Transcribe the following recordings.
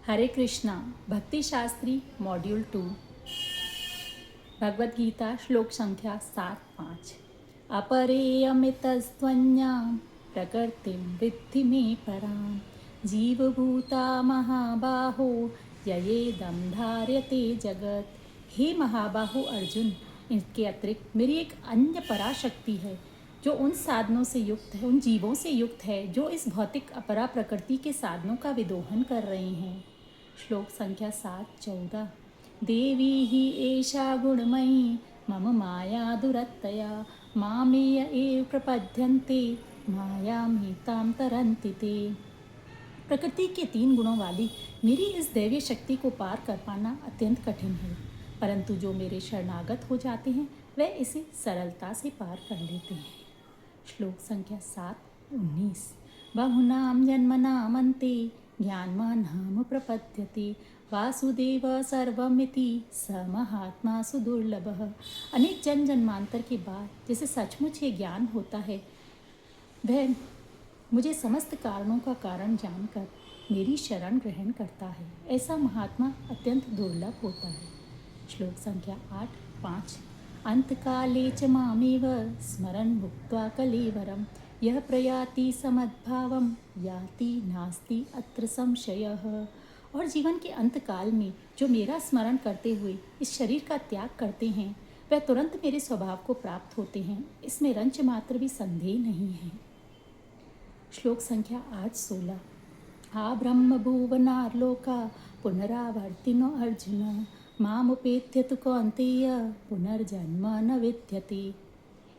हरे कृष्णा भक्ति शास्त्री मॉड्यूल 2 भगवद गीता श्लोक संख्या 7-5 अपरेयमितस्त्वन्यां प्रकृतिं विद्धि मे परां जीवभूता महाबाहो ययेदं धार्यते जगत। हे महाबाहो अर्जुन, इसके अतिरिक्त मेरी एक अन्य पराशक्ति है जो उन साधनों से युक्त है, उन जीवों से युक्त है जो इस भौतिक अपरा प्रकृति के साधनों का विदोहन कर रहे हैं। श्लोक संख्या 7-14 देवी ही एषा गुणमयी मम माया दुरत्तया मामेय एव प्रपद्यन्ते मायामेतां तरन्ति ते। प्रकृति के 3 गुणों वाली मेरी इस दैवीय शक्ति को पार कर पाना अत्यंत कठिन है, परंतु जो मेरे शरणागत हो जाते हैं वे इसे सरलता से पार कर लेते हैं। श्लोक संख्या 7-19 बहुनां जन्मनामन्ते ज्ञानमानं प्रपद्यते वासुदेव सर्वमिति स महात्मा सुदुर्लभः। अनेक जन्म जन्मांतर के बाद जिसे सचमुच ये ज्ञान होता है वह मुझे समस्त कारणों का कारण जानकर मेरी शरण ग्रहण करता है। ऐसा महात्मा अत्यंत दुर्लभ होता है। श्लोक संख्या 8-5 अंतकाले च मामेव स्मरन् भुक्त्वा कलेवरं यह प्रयाति समद्भावं याति नास्ति अत्र संशयः। और जीवन के अंतकाल में जो मेरा स्मरण करते हुए इस शरीर का त्याग करते हैं वह तुरंत मेरे स्वभाव को प्राप्त होते हैं, इसमें रंच मात्र भी संदेह नहीं है। श्लोक संख्या 8-16 आ ब्रह्म भुवनार्लोका पुनरावर्तिनो अर्जुन मामुपेत्य तु कौन्तेय पुनर्जन्म न विद्यते।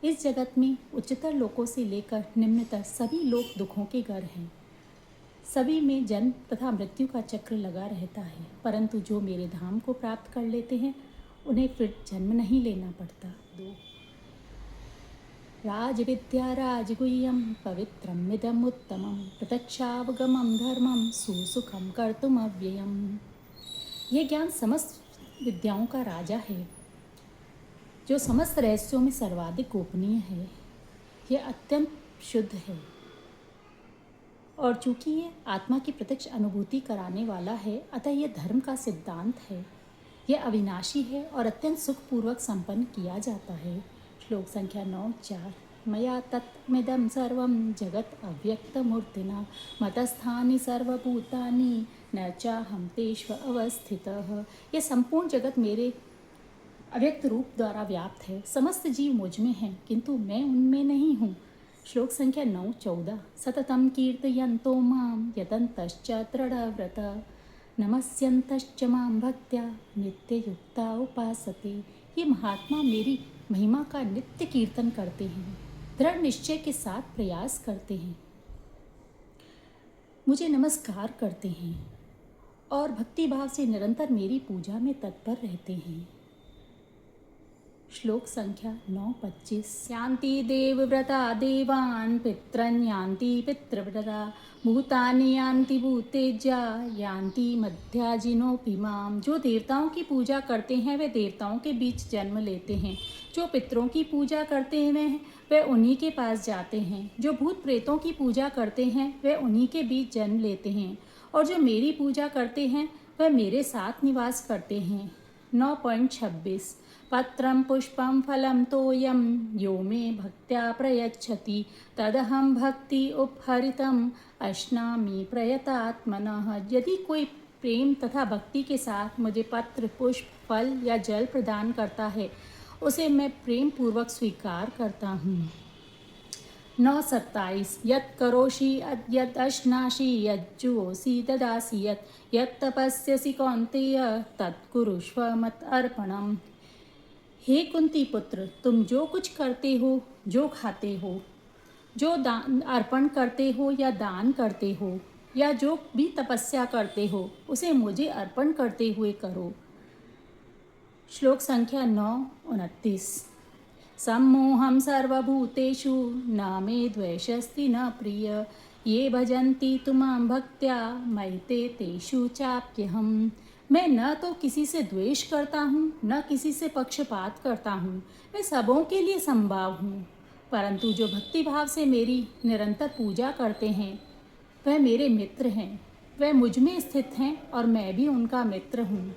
इस जगत में उच्चतर लोकों से लेकर निम्नतर सभी लोक दुखों के घर हैं। सभी में जन्म तथा मृत्यु का चक्र लगा रहता है, परंतु जो मेरे धाम को प्राप्त कर लेते हैं उन्हें फिर जन्म नहीं लेना पड़ता। 2 राजविद्या राजगुह्यं पवित्रमिदम् उत्तमं प्रत्यक्षावगमं धर्मं सुसुखं कर्तुम् अव्ययम्। यह ज्ञान समस्त विद्याओं का राजा है जो समस्त रहस्यों में सर्वाधिक गोपनीय है। यह अत्यंत शुद्ध है और चूंकि ये आत्मा की प्रत्यक्ष अनुभूति कराने वाला है, अतः यह धर्म का सिद्धांत है। यह अविनाशी है और अत्यंत सुखपूर्वक संपन्न किया जाता है। श्लोक संख्या 9-4 मया तत्मिदं सर्वं जगत् अव्यक्तमूर्तिना मतस्थानि सर्वभूतानि न चाहं तेष्व अवस्थितः। यह संपूर्ण जगत मेरे अव्यक्त रूप द्वारा व्याप्त है। समस्त जीव मुझ में हैं किंतु मैं उनमें नहीं हूँ। श्लोक संख्या 9-14 सततं कीर्तयन्तो मां यतन्तश्च दृढव्रत नमस्यन्तश्च मां भक्त्या नित्ययुक्ता उपासते। ये महात्मा मेरी महिमा का नित्य कीर्तन करते हैं, दृढ़ निश्चय के साथ प्रयास करते हैं, मुझे नमस्कार करते हैं और भक्तिभाव से निरंतर मेरी पूजा में तत्पर रहते हैं। श्लोक संख्या 9-25 यान्ति देवव्रता देवान् पितॄन् यान्ति पितृव्रता भूतानि यान्ति भूतेज्या यान्ति मध्याजिनोऽपि माम्। जो देवताओं की पूजा करते हैं वे देवताओं के बीच जन्म लेते हैं, जो पितरों की पूजा करते हैं वे उन्हीं के पास जाते हैं, जो भूत प्रेतों की पूजा करते हैं वे उन्हीं के बीच जन्म लेते हैं, और जो मेरी पूजा करते हैं वह मेरे साथ निवास करते हैं। 9.26 पत्रं पुष्पं फलं तोयं यो मे भक्त्या प्रयच्छति तदहं भक्ति उपहरितम् अश्नामि प्रयतात्मनः। यदि कोई प्रेम तथा भक्ति के साथ मुझे पत्र पुष्प फल या जल प्रदान करता है उसे मैं प्रेम पूर्वक स्वीकार करता हूँ। 9.27 यत् करोषि यत् अश्नासि यज्जुहोसि ददासि यत् तपस्यसि कौन्तेय तत् कुरुष्व मत् अर्पणम्। हे कुंती पुत्र, तुम जो कुछ करते हो, जो खाते हो, जो दान अर्पण करते हो या दान करते हो या जो भी तपस्या करते हो उसे मुझे अर्पण करते हुए करो। श्लोक संख्या 9-29 सम्मोहं सर्वभूतेषु न मे द्वेषस्ति न प्रिय ये भजन्ति तु मां भक्त्या मयि तेषु चाप्यहम्। मैं न तो किसी से द्वेष करता हूँ न किसी से पक्षपात करता हूँ, मैं सबों के लिए संभाव हूँ, परंतु जो भक्ति भाव से मेरी निरंतर पूजा करते हैं वह मेरे मित्र हैं। वह मुझ में स्थित हैं और मैं भी उनका मित्र हूँ।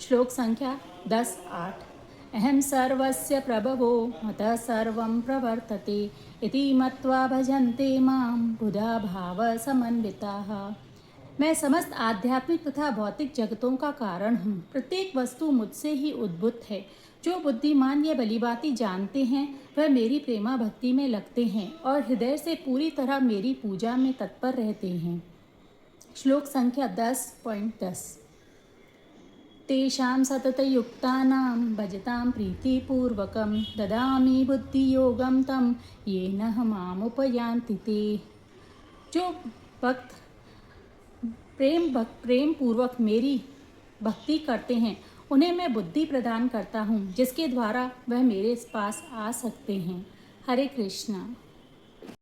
श्लोक संख्या 10-8। अहम सर्वस्य प्रभवो मतः सर्वं प्रवर्तते इति मत्वा भजन्ते मां बुधा भाव समन्विताः। मैं समस्त आध्यात्मिक तथा भौतिक जगतों का कारण हूँ। प्रत्येक वस्तु मुझसे ही उद्भूत है। जो बुद्धिमान ये भलीभांति जानते हैं वह मेरी प्रेमा भक्ति में लगते हैं और हृदय से पूरी तरह मेरी पूजा में तत्पर रहते हैं। श्लोक संख्या 10.10। तेषां सततयुक्तानां भजतां प्रीतिपूर्वकं ददामि बुद्धियोगं तं येन मामुपयान्ति ते। जो भक्त प्रेम पूर्वक मेरी भक्ति करते हैं उन्हें मैं बुद्धि प्रदान करता हूँ जिसके द्वारा वह मेरे पास आ सकते हैं। हरे कृष्णा।